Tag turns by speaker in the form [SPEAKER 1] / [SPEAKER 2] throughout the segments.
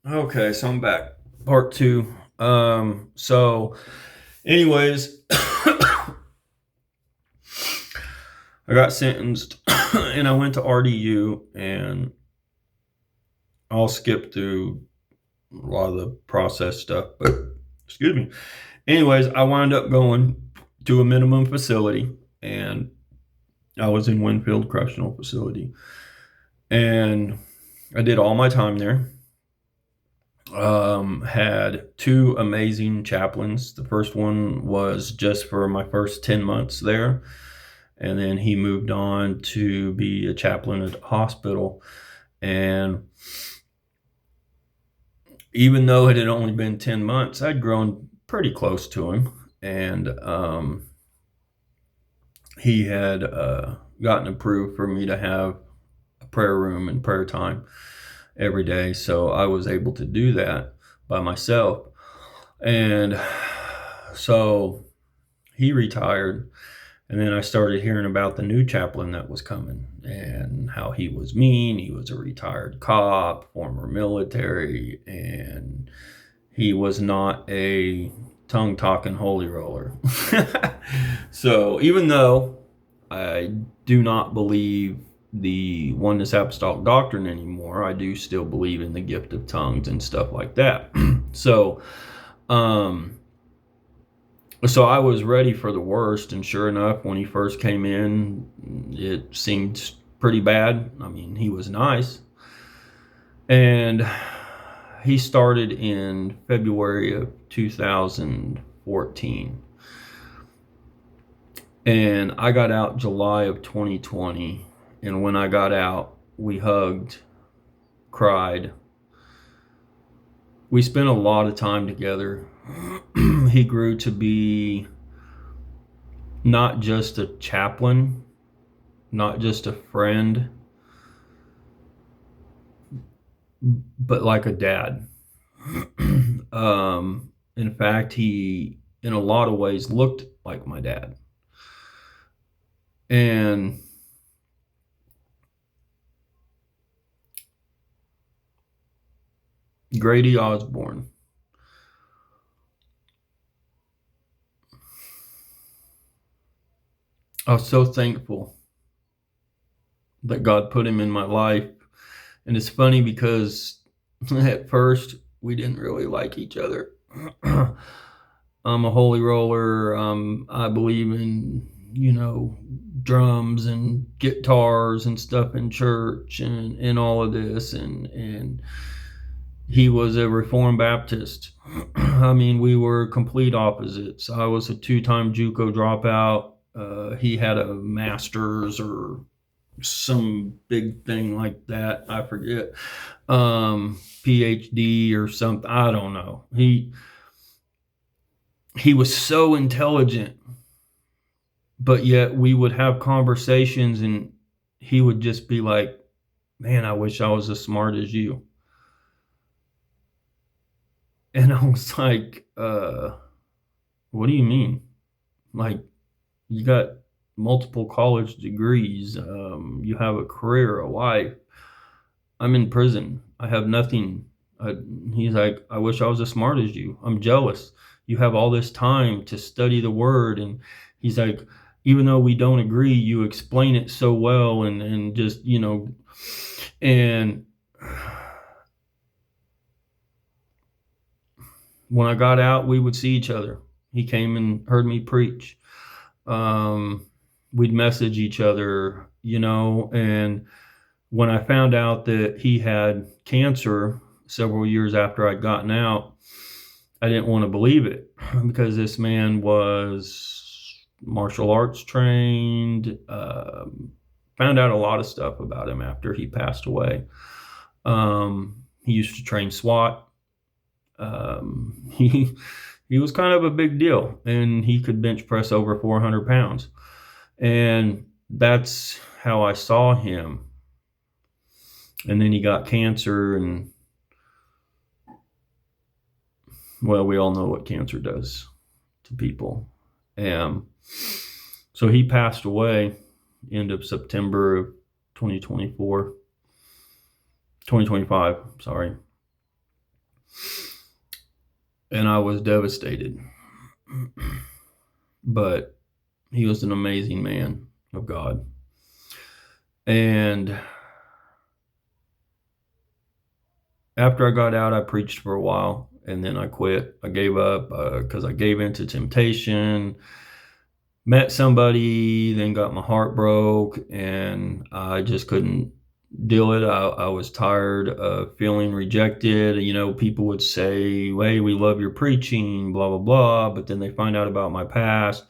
[SPEAKER 1] Okay, so I'm back. Part two. So anyways, I got sentenced and I went to RDU, and I'll skip through a lot of the process stuff, but excuse me. Anyways, I wound up going to a minimum facility, and I was in Winfield Correctional Facility, and I did all my time there. Had two amazing chaplains. The first one was just for my first 10 months there, and then he moved on to be a chaplain at the hospital. And even though it had only been 10 months, I'd grown pretty close to him. And he had gotten approved for me to have a prayer room and prayer time every day. So I was able to do that by myself. And so he retired, and then I started hearing about the new chaplain that was coming and how he was mean. He was a retired cop, former military, and he was not a tongue talking holy roller. So even though I do not believe the oneness apostolic doctrine anymore, I do still believe in the gift of tongues and stuff like that. So, um, so I was ready for the worst, and sure enough, when he first came in, it seemed pretty bad. I mean, he was nice, and he started in February of 2014, and I got out July of 2020. And when I got out, we hugged, cried. We spent a lot of time together. He grew to be not just a chaplain, not just a friend, but like a dad. In fact, he, in a lot of ways, looked like my dad. And Grady Osborne, I was so thankful that God put him in my life. And it's funny because at first we didn't really like each other. I'm a holy roller. I believe in, drums and guitars and stuff in church and all of this. And he was a Reformed Baptist. I mean, we were complete opposites. I was a two-time JUCO dropout. He had a master's or some big thing like that. I forget. PhD or something. I don't know. He was so intelligent, but yet we would have conversations and he would just be like, "Man, I wish I was as smart as you." And I was like, what do you mean? Like, you got multiple college degrees, you have a career, a wife. I'm in prison. I have nothing. He's like, I wish I was as smart as you. I'm jealous. You have all this time to study the word. And he's like, even though we don't agree, you explain it so well and just, and when I got out, we would see each other. He came and heard me preach. We'd message each other, and when I found out that he had cancer several years after I'd gotten out, I didn't want to believe it because this man was martial arts trained. Found out a lot of stuff about him after he passed away. He used to train SWAT. He was kind of a big deal, and he could bench press over 400 pounds. And that's how I saw him. And then he got cancer, and well, we all know what cancer does to people. So he passed away end of September of 2024, 2025, sorry. And I was devastated. But he was an amazing man of God. And after I got out, I preached for a while, and then I quit. I gave up because I gave into temptation, met somebody, then got my heart broke, and I just couldn't deal it. I was tired of feeling rejected. You know, people would say, hey, we love your preaching, blah, blah, blah. But then they find out about my past,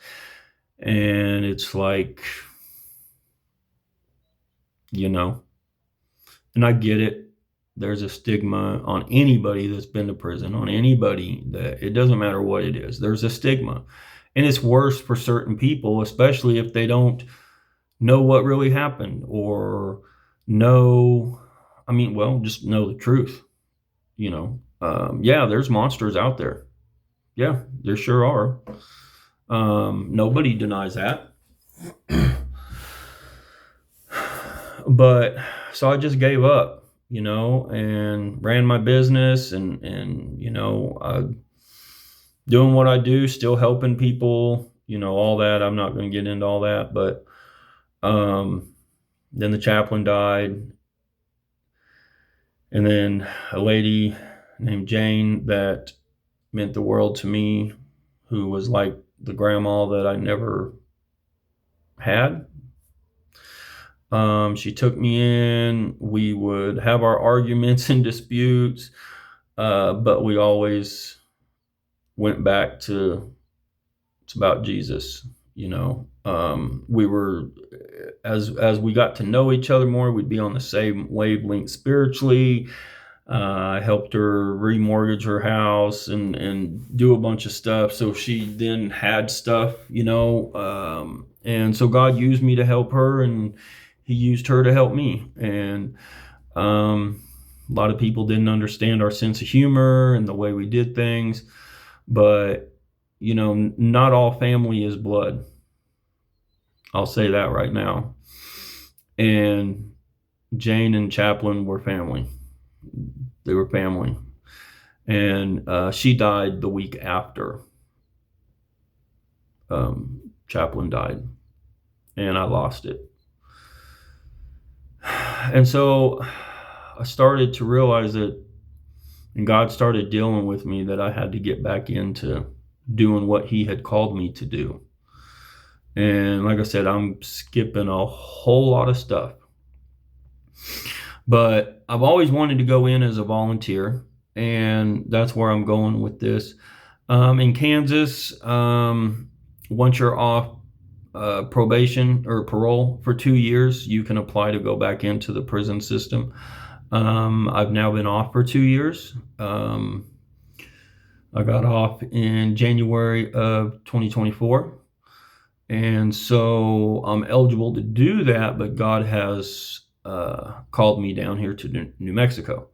[SPEAKER 1] and it's like, you know, and I get it. There's a stigma on anybody that's been to prison, on anybody that it doesn't matter what it is. There's a stigma. And it's worse for certain people, especially if they don't know what really happened or just know the truth. You know, yeah, there's monsters out there. Yeah, there sure are. Nobody denies that. But so I just gave up, and ran my business and doing what I do, still helping people, all that. I'm not going to get into all that, but then the chaplain died. And then a lady named Jane that meant the world to me, who was like the grandma that I never had. She took me in. We would have our arguments and disputes, but we always went back to it's about Jesus. We were as we got to know each other more, we'd be on the same wavelength spiritually. I helped her remortgage her house and do a bunch of stuff. So she then had stuff, and so God used me to help her, and he used her to help me. And a lot of people didn't understand our sense of humor and the way we did things, but not all family is blood. I'll say that right now. And Jane and Chaplain were family. They were family. And she died the week after Chaplain died. And I lost it. And so I started to realize that, and God started dealing with me, that I had to get back into doing what he had called me to do. And like I said, I'm skipping a whole lot of stuff. But I've always wanted to go in as a volunteer, and that's where I'm going with this. In Kansas, once you're off probation or parole for 2 years, you can apply to go back into the prison system. I've now been off for 2 years. I got off in January of 2024. And so I'm eligible to do that, but God has called me down here to New Mexico.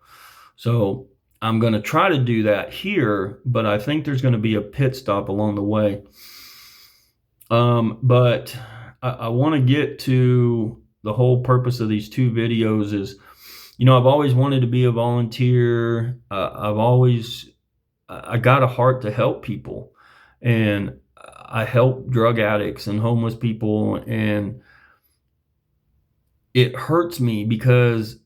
[SPEAKER 1] So I'm going to try to do that here, but I think there's going to be a pit stop along the way. But I want to get to the whole purpose of these 2 videos is, I've always wanted to be a volunteer. I got a heart to help people, and I help drug addicts and homeless people, and it hurts me because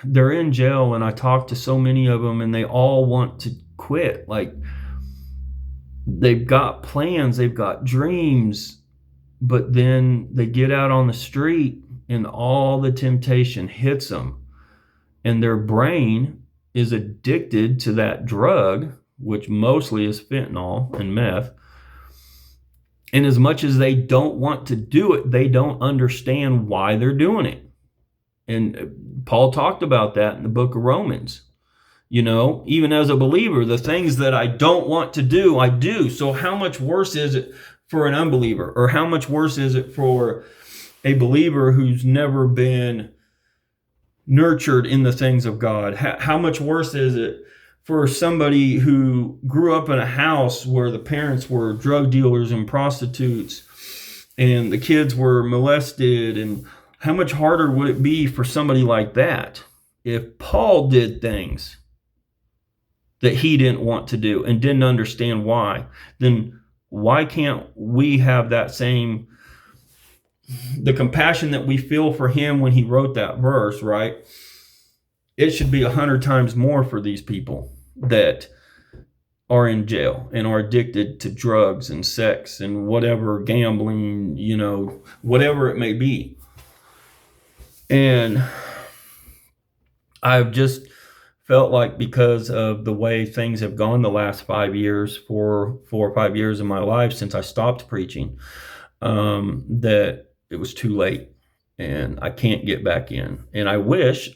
[SPEAKER 1] they're in jail, and I talk to so many of them, and they all want to quit. Like, they've got plans, they've got dreams, but then they get out on the street and all the temptation hits them, and their brain is addicted to that drug, which mostly is fentanyl and meth. And as much as they don't want to do it, they don't understand why they're doing it. And Paul talked about that in the book of Romans. Even as a believer, the things that I don't want to do, I do. So how much worse is it for an unbeliever? Or how much worse is it for a believer who's never been nurtured in the things of God? How much worse is it for somebody who grew up in a house where the parents were drug dealers and prostitutes and the kids were molested? And how much harder would it be for somebody like that if Paul did things that he didn't want to do and didn't understand why, then why can't we have that same, the compassion that we feel for him when he wrote that verse, right? It should be 100 times more for these people that are in jail and are addicted to drugs and sex and whatever, gambling, whatever it may be. And I've just felt like, because of the way things have gone the last 5 years, 4 or 5 years of my life since I stopped preaching, that it was too late and I can't get back in. And I wish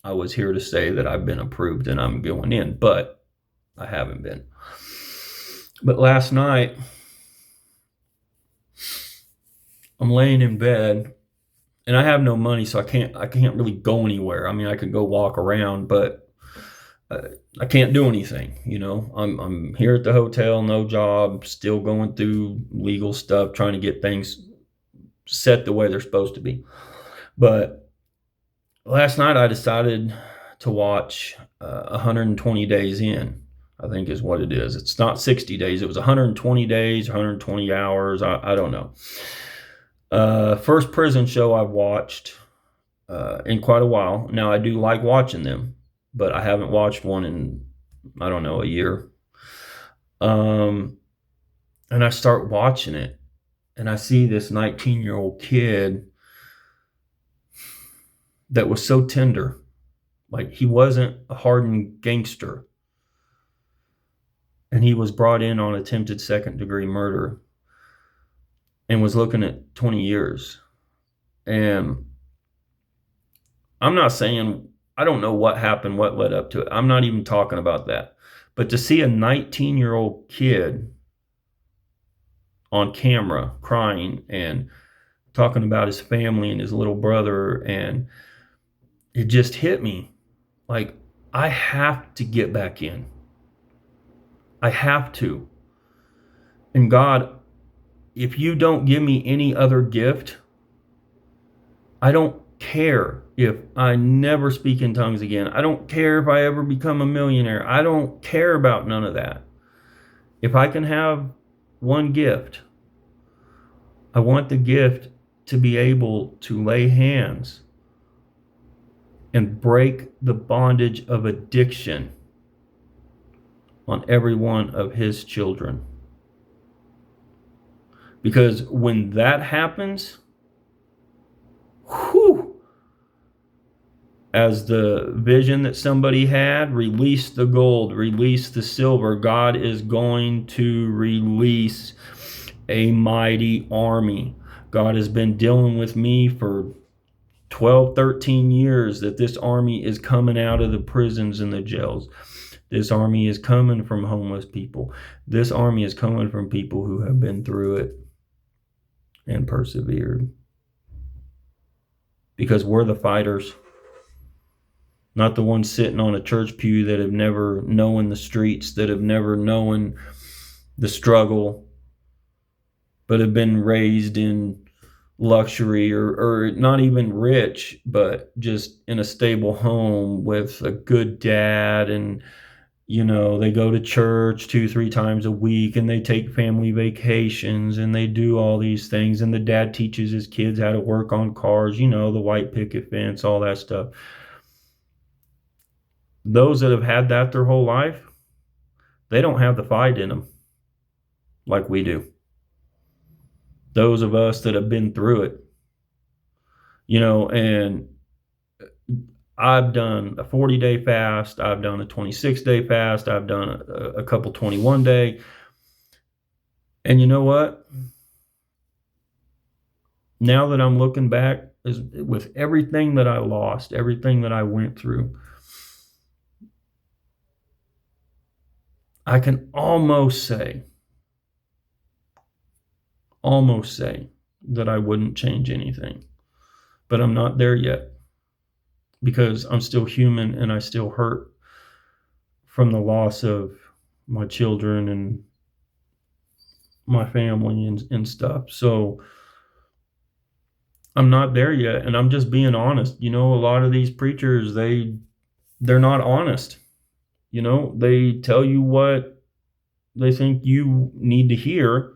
[SPEAKER 1] I was here to say that I've been approved and I'm going in, but I haven't been. But last night, I'm laying in bed and I have no money, so I can't really go anywhere. I mean, I could go walk around, but I can't do anything. I'm here at the hotel, no job, still going through legal stuff, trying to get things set the way they're supposed to be. But last night I decided to watch 120 Days In, I think is what it is. It's not 60 days. It was 120 days, 120 hours. I don't know. First prison show I've watched in quite a while. Now, I do like watching them, but I haven't watched one in, I don't know, a year. And I start watching it, and I see this 19-year-old kid that was so tender. Like, he wasn't a hardened gangster. And he was brought in on attempted second-degree murder and was looking at 20 years. And I'm not saying, I don't know what happened, what led up to it. I'm not even talking about that. But to see a 19-year-old kid on camera crying and talking about his family and his little brother, and it just hit me. Like, I have to get back in. I have to. And God, if you don't give me any other gift, I don't care if I never speak in tongues again. I don't care if I ever become a millionaire. I don't care about none of that. If I can have one gift, I want the gift to be able to lay hands and break the bondage of addiction on every one of his children. Because when that happens, as the vision that somebody had, release the gold, release the silver. God is going to release a mighty army. God has been dealing with me for 12, 13 years that this army is coming out of the prisons and the jails. This army is coming from homeless people. This army is coming from people who have been through it and persevered. Because we're the fighters, not the ones sitting on a church pew that have never known the streets, that have never known the struggle, but have been raised in luxury or not even rich, but just in a stable home with a good dad, and they go to church 2-3 times a week, and they take family vacations, and they do all these things, and the dad teaches his kids how to work on cars, the white picket fence, all that stuff. Those that have had that their whole life, they don't have the fight in them like we do. Those of us that have been through it, and I've done a 40-day fast. I've done a 26-day fast. I've done a couple 21-day. And you know what? Now that I'm looking back, with everything that I lost, everything that I went through, I can almost say that I wouldn't change anything. But I'm not there yet, because I'm still human and I still hurt from the loss of my children and my family and stuff. So I'm not there yet, and I'm just being honest. A lot of these preachers, they're not honest. They tell you what they think you need to hear,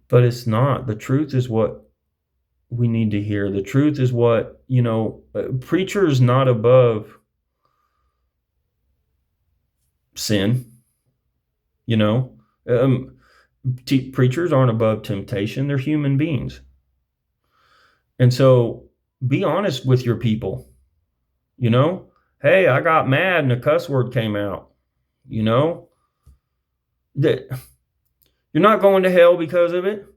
[SPEAKER 1] but it's not. The truth is what we need to hear. The truth is what, preacher is not above sin, you know. Um, Preachers aren't above temptation. They're human beings. And so be honest with your people, you know. Hey, I got mad and a cuss word came out, you know. That you're not going to hell because of it.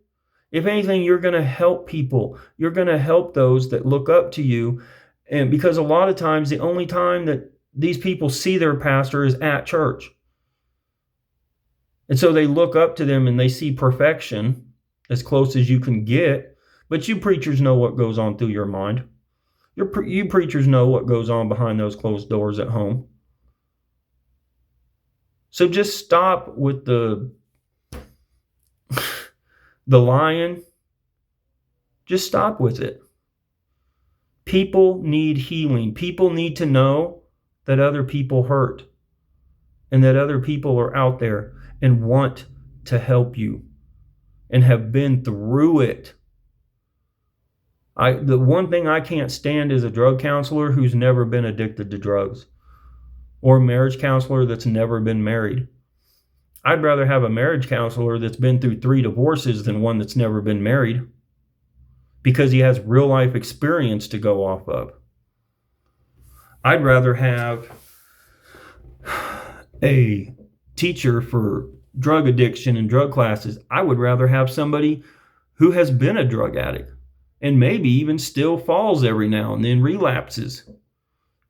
[SPEAKER 1] If anything, you're going to help people. You're going to help those that look up to you. And because a lot of times, the only time that these people see their pastor is at church. And so they look up to them and they see perfection as close as you can get. But you preachers know what goes on through your mind. You preachers know what goes on behind those closed doors at home. So just stop with the lying. Just stop with it. People need healing. People need to know that other people hurt and that other people are out there and want to help you and have been through it. The one thing I can't stand is a drug counselor who's never been addicted to drugs, or a marriage counselor that's never been married. I'd rather have a marriage counselor that's been through 3 divorces than one that's never been married, because he has real life experience to go off of. I'd rather have a teacher for drug addiction and drug classes. I would rather have somebody who has been a drug addict and maybe even still falls every now and then, relapses,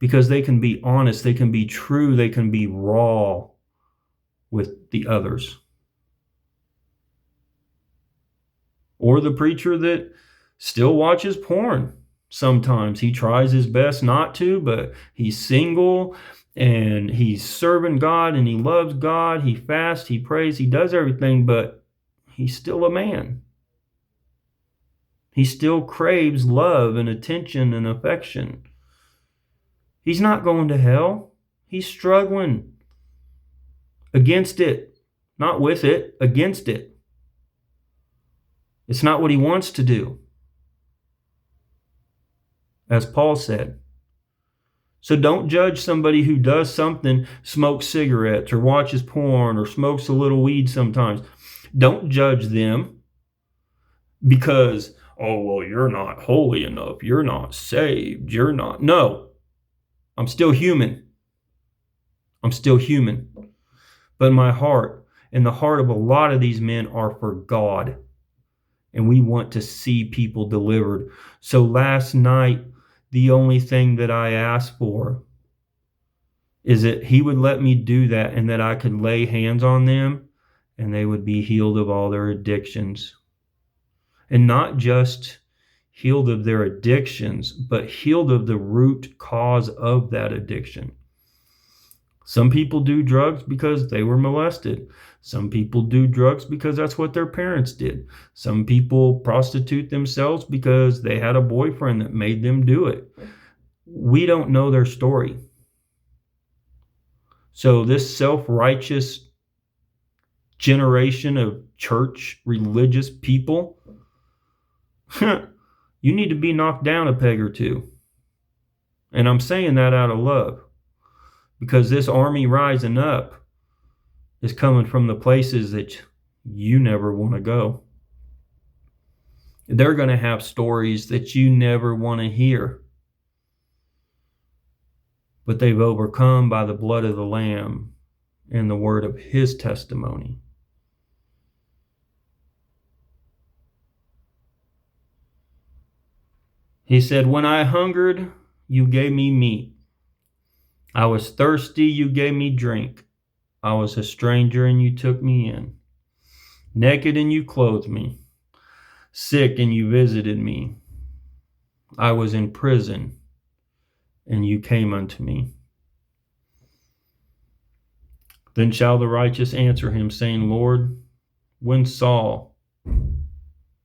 [SPEAKER 1] because they can be honest, they can be true, they can be raw with the others. Or the preacher that still watches porn. Sometimes he tries his best not to, but he's single and he's serving God and he loves God. He fasts, he prays, he does everything, but he's still a man. He still craves love and attention and affection. He's not going to hell. He's struggling against it, not with it, against it. It's not what he wants to do, as Paul said. So don't judge somebody who does something, smokes cigarettes or watches porn or smokes a little weed sometimes. Don't judge them because, oh, well, you're not holy enough. You're not saved. You're not. No, I'm still human. I'm still human. But my heart and the heart of a lot of these men are for God. And we want to see people delivered. So last night, the only thing that I asked for is that he would let me do that and that I could lay hands on them and they would be healed of all their addictions. And not just healed of their addictions, but healed of the root cause of that addiction. Some people do drugs because they were molested. Some people do drugs because that's what their parents did. Some people prostitute themselves because they had a boyfriend that made them do it. We don't know their story. So this self-righteous generation of church religious people, you need to be knocked down a peg or two. And I'm saying that out of love, because this army rising up is coming from the places that you never want to go. They're going to have stories that you never want to hear. But they've overcome by the blood of the Lamb and the word of his testimony. He said, when I hungered, you gave me meat. I was thirsty, you gave me drink. I was a stranger and you took me in. Naked and you clothed me. Sick and you visited me. I was in prison and you came unto me. Then shall the righteous answer him, saying, Lord, when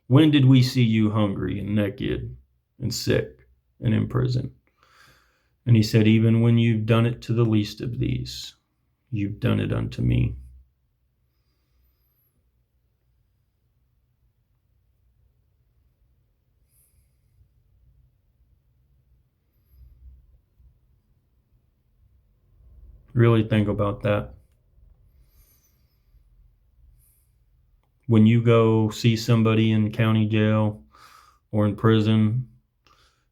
[SPEAKER 1] did we see you hungry and naked and sick and in prison And he said, even when you've done it to the least of these, you've done it unto me. Really think about that. When you go see somebody in county jail or in prison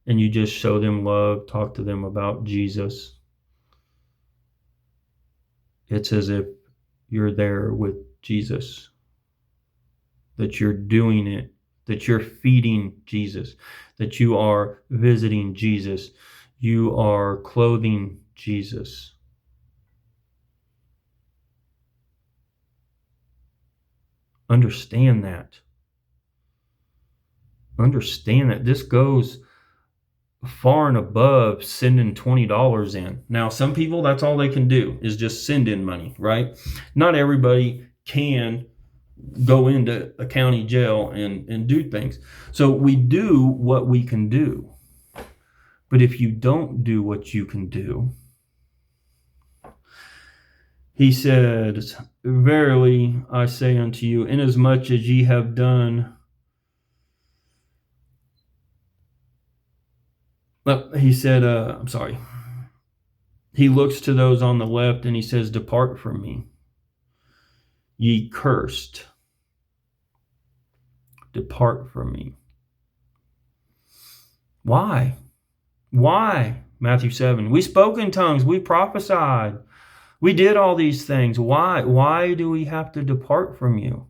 [SPEAKER 1] and you just show them love, talk to them about Jesus, it's as if you're there with Jesus, that you're doing it, that you're feeding Jesus, that you are visiting Jesus, you are clothing Jesus. Understand that. Understand that this goes far and above sending $20 in. Now, some people, that's all they can do is just send in money, right? Not everybody can go into a county jail and do things. So we do what we can do. But if you don't do what you can do, he said, verily I say unto you, inasmuch as ye have done, well, he said, I'm sorry. He looks to those on the left and he says, depart from me, ye cursed. Depart from me. Why? Why? Matthew 7. We spoke in tongues. We prophesied. We did all these things. Why? Why do we have to depart from you?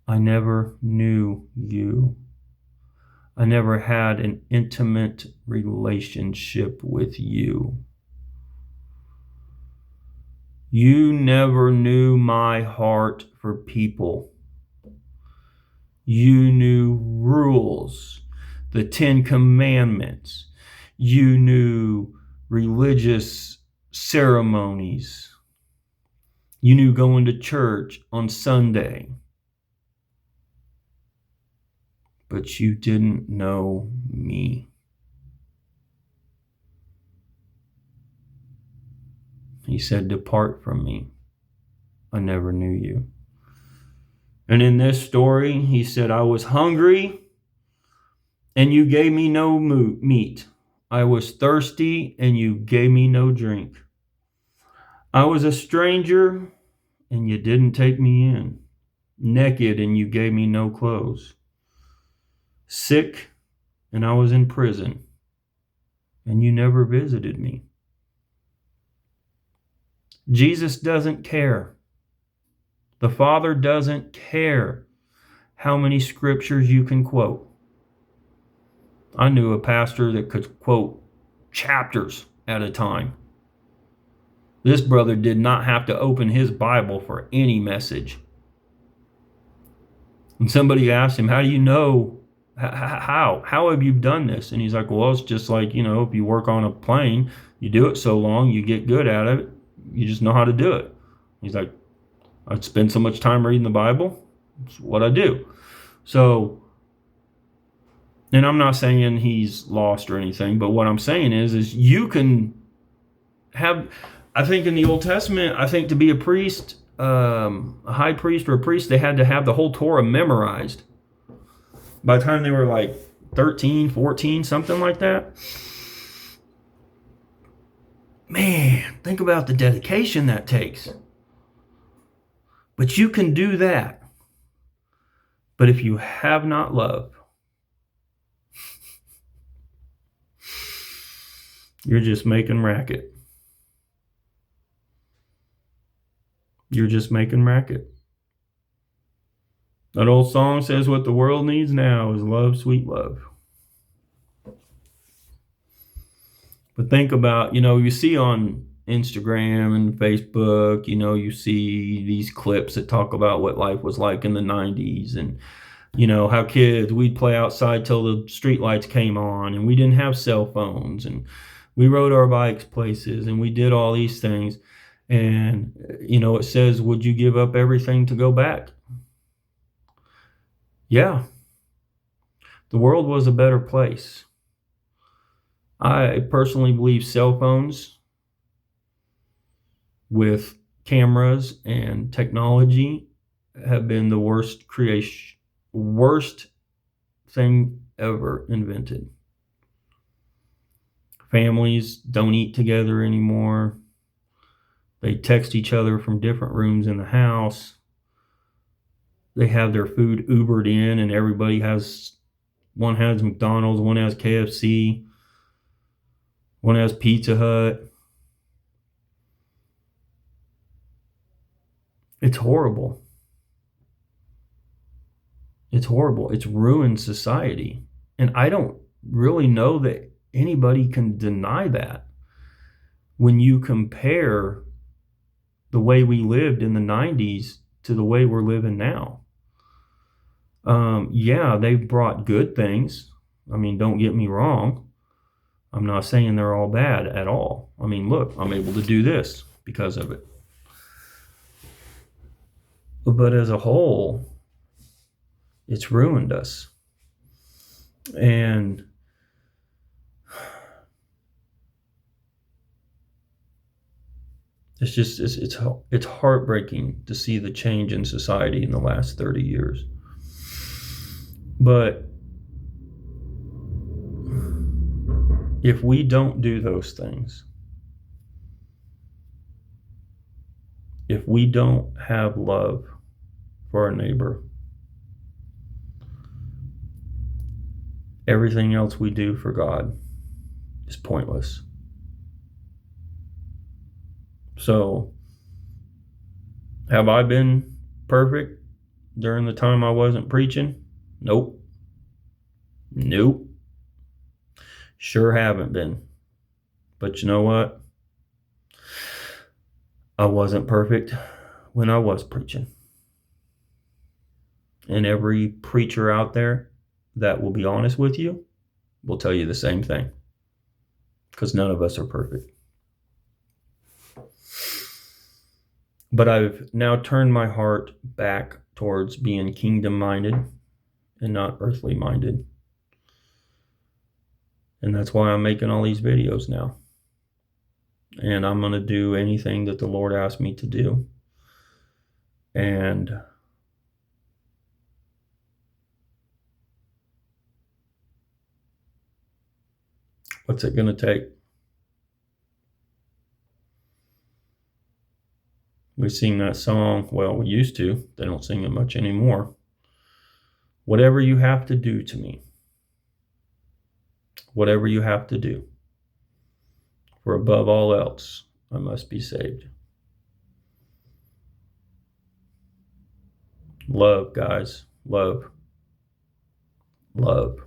[SPEAKER 1] I never knew you. I never had an intimate relationship with you. You never knew my heart for people. You knew rules, the 10 Commandments. You knew religious ceremonies. You knew going to church on Sunday. But you didn't know me. He said, depart from me. I never knew you. And in this story, he said, I was hungry and you gave me no meat. I was thirsty and you gave me no drink. I was a stranger and you didn't take me in. Naked and you gave me no clothes. Sick and I was in prison and you never visited me. Jesus doesn't care. The Father doesn't care how many scriptures you can quote. I knew a pastor that could quote chapters at a time. This brother did not have to open his Bible for any message. And somebody asked him, how do you know? How have you done this? And he's like, well, it's just like, if you work on a plane, you do it so long, you get good at it. You just know how to do it. He's like, I spend so much time reading the Bible. It's what I do. So, and I'm not saying he's lost or anything, but what I'm saying is you can have, I think in the Old Testament, I think to be a priest, a high priest or a priest, they had to have the whole Torah memorized. By the time they were like 13, 14, something like that. Man, think about the dedication that takes. But you can do that. But if you have not love, you're just making racket. You're just making racket. That old song says what the world needs now is love, sweet love. But think about, you see on Instagram and Facebook, you see these clips that talk about what life was like in the 90s and, how kids, we'd play outside till the street lights came on and we didn't have cell phones and we rode our bikes places and we did all these things. And, it says, would you give up everything to go back? Yeah. The world was a better place. I personally believe cell phones with cameras and technology have been the worst thing ever invented. Families don't eat together anymore. They text each other from different rooms in the house. They have their food Ubered in, and one has McDonald's, one has KFC, one has Pizza Hut. It's horrible. It's horrible. It's ruined society. And I don't really know that anybody can deny that. When you compare the way we lived in the 90s to the way we're living now. Yeah, they brought good things. I mean, don't get me wrong. I'm not saying they're all bad at all. I mean, look, I'm able to do this because of it. But as a whole, it's ruined us. And it's heartbreaking to see the change in society in the last 30 years. But if we don't do those things, if we don't have love for our neighbor, everything else we do for God is pointless. So, have I been perfect during the time I wasn't preaching? Nope. Sure haven't been. But you know what? I wasn't perfect when I was preaching. And every preacher out there that will be honest with you will tell you the same thing. Because none of us are perfect. But I've now turned my heart back towards being kingdom-minded and not earthly-minded. And that's why I'm making all these videos now. And I'm going to do anything that the Lord asked me to do. And what's it going to take? We sing that song. Well, we used to. They don't sing it much anymore. Whatever you have to do to me. Whatever you have to do. For above all else, I must be saved. Love, guys. Love. Love.